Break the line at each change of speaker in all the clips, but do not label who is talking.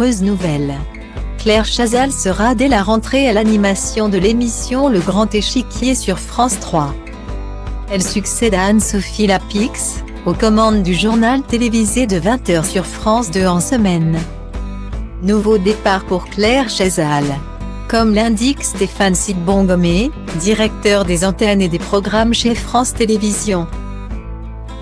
heureuse nouvelle. Claire Chazal sera dès la rentrée à l'animation de l'émission Le Grand Échiquier sur France 3. Elle succède à Anne-Sophie Lapix, aux commandes du journal télévisé de 20h sur France 2 en semaine. Nouveau départ pour Claire Chazal. Comme l'indique Stéphane Sidbon-Gomé, directeur des antennes et des programmes chez France Télévisions.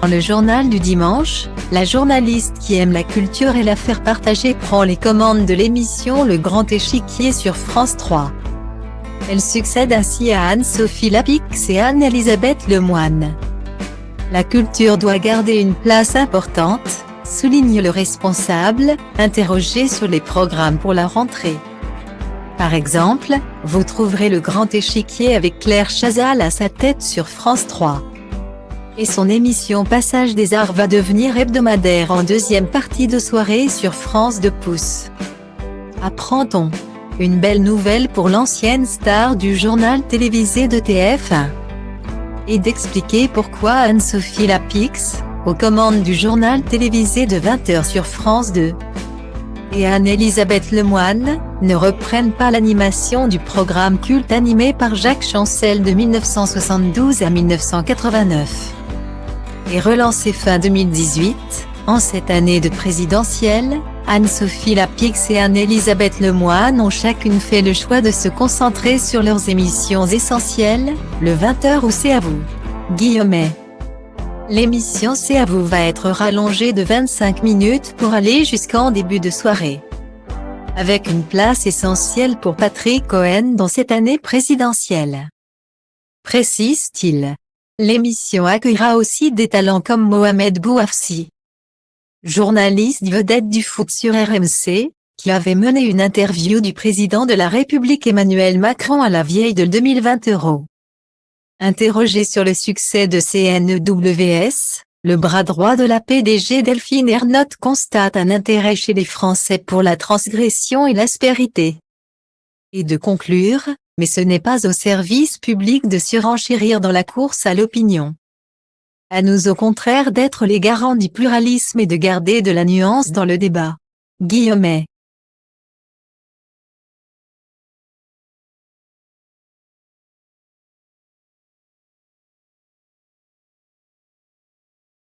Dans le journal du dimanche, la journaliste qui aime la culture et l'affaire partagée prend les commandes de l'émission Le Grand Échiquier sur France 3. Elle succède ainsi à Anne-Sophie Lapix et Anne-Elisabeth Lemoine. La culture doit garder une place importante, souligne le responsable, interrogé sur les programmes pour la rentrée. Par exemple, vous trouverez Le Grand Échiquier avec Claire Chazal à sa tête sur France 3. Et son émission Passage des Arts va devenir hebdomadaire en deuxième partie de soirée sur France 2 pouces. Apprend-on? Une belle nouvelle pour l'ancienne star du journal télévisé de TF1. Et d'expliquer pourquoi Anne-Sophie Lapix, aux commandes du journal télévisé de 20h sur France 2, et Anne-Elisabeth Lemoine, ne reprennent pas l'animation du programme culte animé par Jacques Chancel de 1972 à 1989. Et relancé fin 2018, en cette année de présidentielle, Anne-Sophie Lapix et Anne-Elisabeth Lemoine ont chacune fait le choix de se concentrer sur leurs émissions essentielles, le 20h ou C'est à vous. Guillemet. L'émission C'est à vous va être rallongée de 25 minutes pour aller jusqu'en début de soirée. Avec une place essentielle pour Patrick Cohen dans cette année présidentielle. Précise-t-il. L'émission accueillera aussi des talents comme Mohamed Bouafsi, journaliste vedette du foot sur RMC, qui avait mené une interview du président de la République Emmanuel Macron à la vieille de 2020 €. Interrogé sur le succès de CNEWS, le bras droit de la PDG Delphine Ernotte constate un intérêt chez les Français pour la transgression et l'aspérité. Et de conclure, mais ce n'est pas au service public de surenchérir dans la course à l'opinion. À nous au contraire d'être les garants du pluralisme et de garder de la nuance dans le débat. Guillemet.